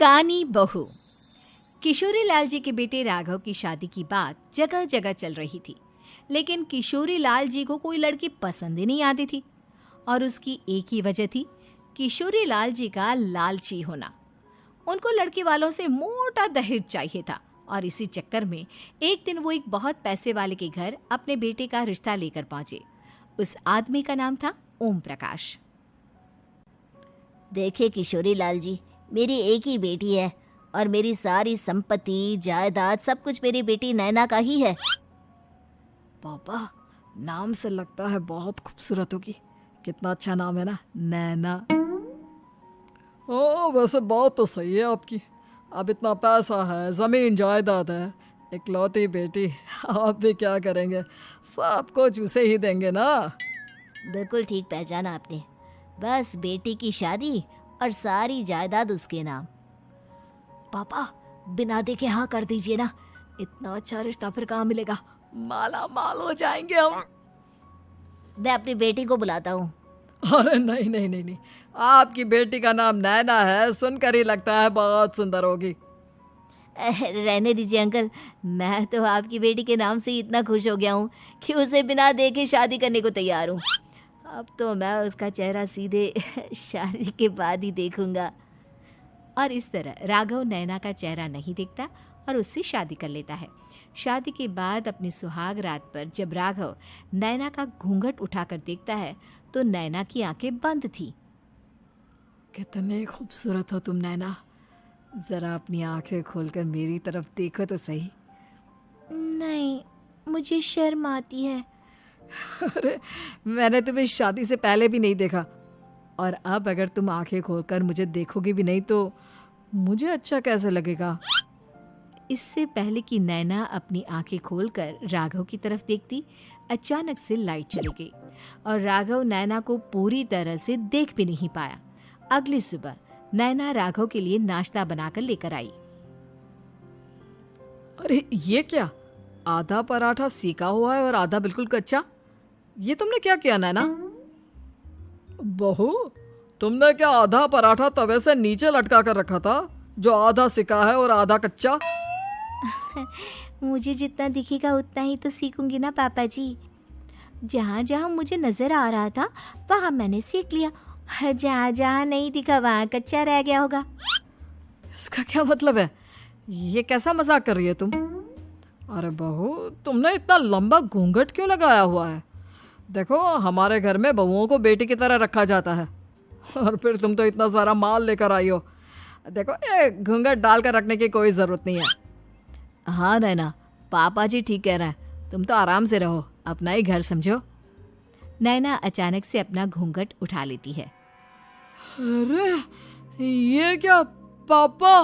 कानी बहू। किशोरी लाल जी के बेटे राघव की शादी की बात जगह जगह चल रही थी, लेकिन किशोरी लाल जी को कोई लड़की पसंद ही नहीं आती थी। और उसकी एक ही वजह थी, किशोरी लाल जी का लालची होना। उनको लड़की वालों से मोटा दहेज चाहिए था और इसी चक्कर में एक दिन वो एक बहुत पैसे वाले के घर अपने बेटे का रिश्ता लेकर पहुंचे। उस आदमी का नाम था ओम प्रकाश। देखिए किशोरी लाल जी, मेरी एक ही बेटी है और मेरी सारी संपत्ति जायदाद सब कुछ मेरी बेटी नैना का ही है। पापा, नाम से लगता है बहुत खूबसूरत होगी। कितना अच्छा नाम है ना, नैना। ओ, वैसे बात तो सही है आपकी। अब इतना पैसा है, जमीन जायदाद है, इकलौती बेटी, आप भी क्या करेंगे? सब कुछ उसे ही देंगे ना। बिल्कुल ठीक पहचाना आपने। बस बेटी की शादी और सारी जायदाद उसके नाम। पापा, बिना देखे हाँ कर दीजिए ना। इतना अच्छा रिश्ता फिर कहाँ मिलेगा? माला माल हो जाएंगे हम। मैं अपनी बेटी को बुलाता हूँ। अरे नहीं नहीं नहीं नहीं, आपकी बेटी का नाम नैना है, सुनकर ही लगता है बहुत सुंदर होगी। रहने दीजिए अंकल, मैं तो आपकी बेटी के नाम से ही इतना खुश हो गया हूँ कि उसे बिना देखे शादी करने को तैयार हूँ। अब तो मैं उसका चेहरा सीधे शादी के बाद ही देखूंगा। और इस तरह राघव नैना का चेहरा नहीं देखता और उससे शादी कर लेता है। शादी के बाद अपनी सुहाग रात पर जब राघव नैना का घूंघट उठाकर देखता है तो नैना की आंखें बंद थी। कितने खूबसूरत हो तुम नैना, जरा अपनी आंखें खोलकर मेरी तरफ देखो तो सही। नहीं, मुझे शर्म आती है। अरे, मैंने तुम्हें शादी से पहले भी नहीं देखा, और अब अगर तुम आंखें खोलकर मुझे देखोगे भी नहीं तो मुझे अच्छा कैसे लगेगा? इससे पहले कि नैना अपनी आंखें खोलकर राघव की तरफ देखती, अचानक से लाइट चली गई और राघव नैना को पूरी तरह से देख भी नहीं पाया। अगली सुबह नैना राघव के लिए नाश्ता बनाकर लेकर आई। अरे ये क्या, आधा पराठा सेका हुआ है और आधा बिल्कुल कच्चा। ये तुमने क्या किया नैना? बहू, तुमने क्या आधा पराठा तवे से नीचे लटका कर रखा था, जो आधा सिका है और आधा कच्चा? मुझे जितना दिखेगा उतना ही तो सीखूंगी ना पापा जी। जहाँ जहाँ मुझे नजर आ रहा था वहाँ मैंने सीख लिया, जहाँ जहाँ नहीं दिखा वहाँ कच्चा रह गया होगा। इसका क्या मतलब है? ये कैसा मजाक कर रही है तुम? अरे बहू, तुमने इतना लंबा घूंघट क्यों लगाया हुआ है? देखो, हमारे घर में बहुओं को बेटी की तरह रखा जाता है, और फिर तुम तो इतना सारा माल लेकर आई हो। देखो, ये घूंघट डालकर रखने की कोई ज़रूरत नहीं है। हाँ नैना, पापा जी ठीक कह रहे हैं, तुम तो आराम से रहो, अपना ही घर समझो। नैना अचानक से अपना घूंघट उठा लेती है। अरे ये क्या पापा,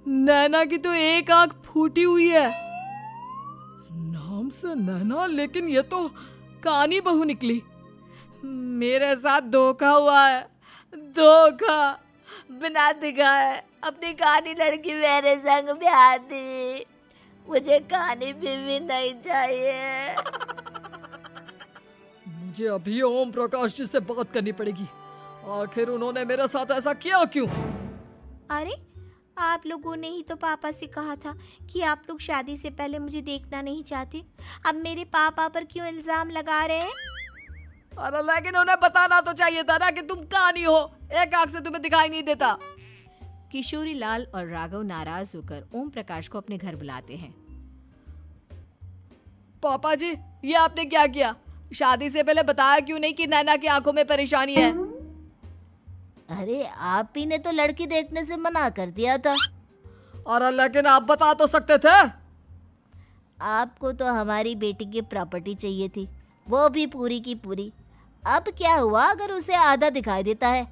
नैना की तो एक आंख फूटी हुई है। नाम से नैना, लेकिन ये तो कानी बहू निकली। मेरे साथ धोखा हुआ है, धोखा। बिना दिखाए अपनी कानी लड़की मेरे संग ब्याह दी। मुझे कानी भी नहीं चाहिए। मुझे अभी ओम प्रकाश जी से बात करनी पड़ेगी। आखिर उन्होंने मेरे साथ ऐसा किया क्यों? अरे, आप लोगों ने ही तो पापा से कहा था कि आप लोग शादी से पहले मुझे देखना नहीं चाहते। अब मेरे पापा पर क्यों इल्जाम लगा रहे हैं? अरे लेकिन उन्हें बताना तो चाहिए था ना कि तुम कानी हो, एक आंख से तुम्हें दिखाई नहीं देता। किशोरी लाल और राघव नाराज होकर ओम प्रकाश को अपने घर बुलाते हैं। पापा जी, ये आपने क्या किया? शादी से पहले बताया क्यों नहीं कि नैना की आंखों में परेशानी है? अरे, आप ही ने तो लड़की देखने से मना कर दिया था। अरे लेकिन आप बता तो सकते थे। आपको तो हमारी बेटी की प्रॉपर्टी चाहिए थी, वो भी पूरी की पूरी। अब क्या हुआ अगर उसे आधा दिखाई देता है?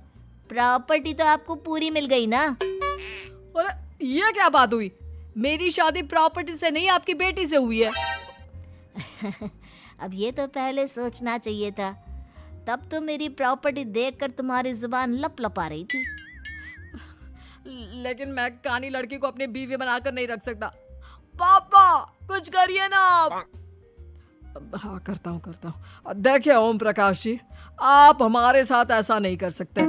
प्रॉपर्टी तो आपको पूरी मिल गई ना। अरे ये क्या बात हुई? मेरी शादी प्रॉपर्टी से नहीं, आपकी बेटी से हुई है। अब ये तो पहले सोचना चाहिए था, तब तो मेरी प्रॉपर्टी देखकर तुम्हारी जुबान लप लपा रही थी। लेकिन मैं कानी लड़की को अपनी बीवी बनाकर नहीं रख सकता। पापा, कुछ करिए ना आप। हाँ, करता हूँ। देखिए ओम प्रकाश जी, आप हमारे साथ ऐसा नहीं कर सकते।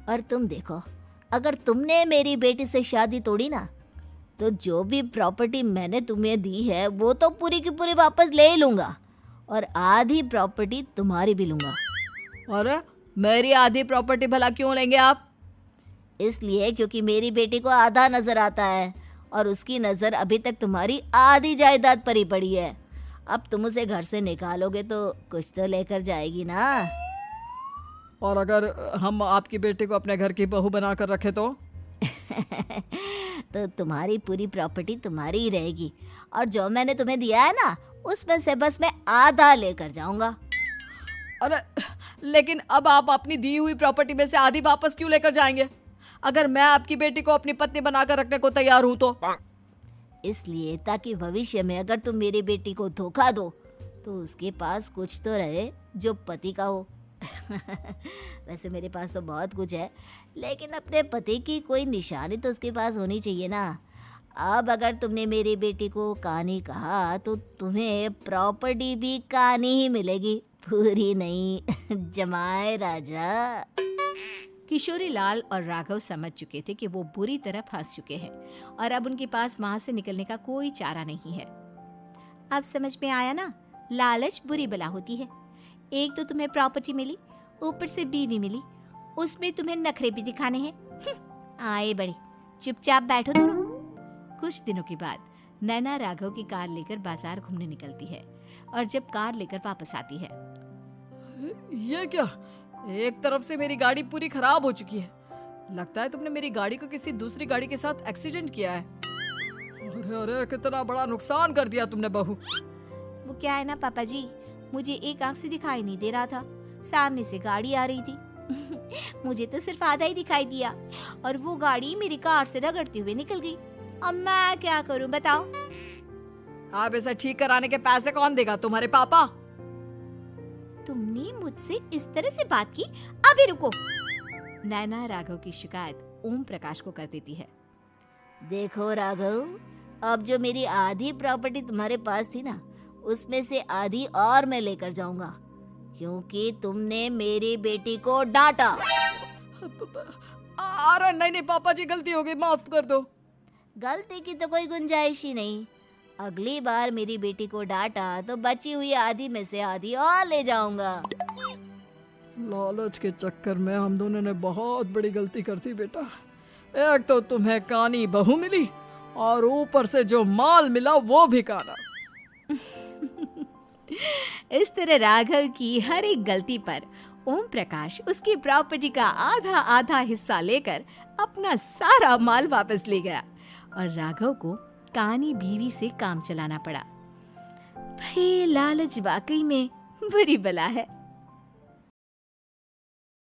और तुम देखो, अगर तुमने मेरी बेटी से शादी तोड़ी ना, तो जो भी प्रॉपर्टी मैंने तुम्हें दी है वो तो पूरी की पूरी वापस ले ही लूँगा, और आधी प्रॉपर्टी तुम्हारी भी लूँगा। अरे मेरी आधी प्रॉपर्टी भला क्यों लेंगे आप? इसलिए क्योंकि मेरी बेटी को आधा नज़र आता है और उसकी नज़र अभी तक तुम्हारी आधी जायदाद पर ही पड़ी है। अब तुम उसे घर से निकालोगे तो कुछ तो लेकर जाएगी ना। और अगर हम आपकी बेटी को अपने घर की बहू बना कर रखे तो? तो तुम्हारी पूरी प्रॉपर्टी तुम्हारी ही रहेगी, और जो मैंने तुम्हें दिया है ना, उसमें से बस मैं आधा लेकर जाऊंगा। अरे लेकिन अब आप अपनी दी हुई प्रॉपर्टी में से आधी वापस क्यों लेकर जाएंगे? अगर मैं आपकी बेटी को अपनी पत्नी बनाकर रखने को तैयार हूं तो? इसलिए ताकि भविष्य में अगर तुम मेरी बेटी को धोखा दो तो उसके पास कुछ तो रहे जो पति का हो। वैसे मेरे पास तो बहुत कुछ है, लेकिन अपने पति की कोई निशानी तो उसके पास होनी चाहिए ना। अब अगर तुमने मेरी बेटी को कानी कहा तो तुम्हें प्रॉपर्टी भी कानी ही मिलेगी, पूरी नहीं। जमाए राजा। किशोरी लाल और राघव समझ चुके थे कि वो बुरी तरह फंस चुके हैं और अब उनके पास वहां से निकलने का कोई चारा नहीं है। अब समझ में आया ना, लालच बुरी बला होती है। एक तो तुम्हें प्रॉपर्टी मिली, ऊपर से बीवी मिली, उसमें तुम्हें नखरे भी दिखाने हैं। आए बड़े, चुपचाप बैठो दोनों। कुछ दिनों के बाद नैना राघव की कार लेकर बाजार घूमने निकलती है और जब कार लेकर वापस आती है, ये क्या? एक तरफ से मेरी गाड़ी पूरी खराब हो चुकी है। लगता है तुमने मेरी गाड़ी को किसी दूसरी गाड़ी के साथ एक्सीडेंट किया है। अरे अरे कितना बड़ा नुकसान कर दिया तुमने बहू। वो क्या है ना पापा जी, मुझे एक आंख से दिखाई नहीं दे रहा था, सामने से गाड़ी आ रही थी। मुझे तो सिर्फ आधा ही दिखाई दिया और वो गाड़ी मेरी कार से रगड़ते हुए निकल गई। अब मैं क्या करूं बताओ? आप इसे ठीक कराने के पैसे कौन देगा? तुम्हारे पापा। तुमने मुझसे इस तरह से बात की? अभी रुको। नैना राघव की शिकायत ओम प्रकाश को कर देती है। देखो राघव, अब जो मेरी आधी प्रॉपर्टी तुम्हारे पास थी ना, उसमें से आधी और मैं लेकर जाऊंगा, क्योंकि तुमने मेरी बेटी को डांटा। अरे नहीं नहीं पापा जी, गलती हो गई, माफ कर दो। गलती की तो कोई गुंजाइश ही नहीं। अगली बार मेरी बेटी को डांटा तो बची हुई आधी में से आधी और ले जाऊंगा। लालच के चक्कर में हम दोनों ने बहुत बड़ी गलती कर दी बेटा। एक तो तुम्हें कानी बहू मिली और ऊपर से जो माल मिला वो भी काना। इस तरह राघव की हर एक गलती पर ओम प्रकाश उसकी प्रॉपर्टी का आधा आधा हिस्सा लेकर अपना सारा माल वापस ले गया और राघव को कानी बीवी से काम चलाना पड़ा। भाई लालच वाकई में बुरी बला है।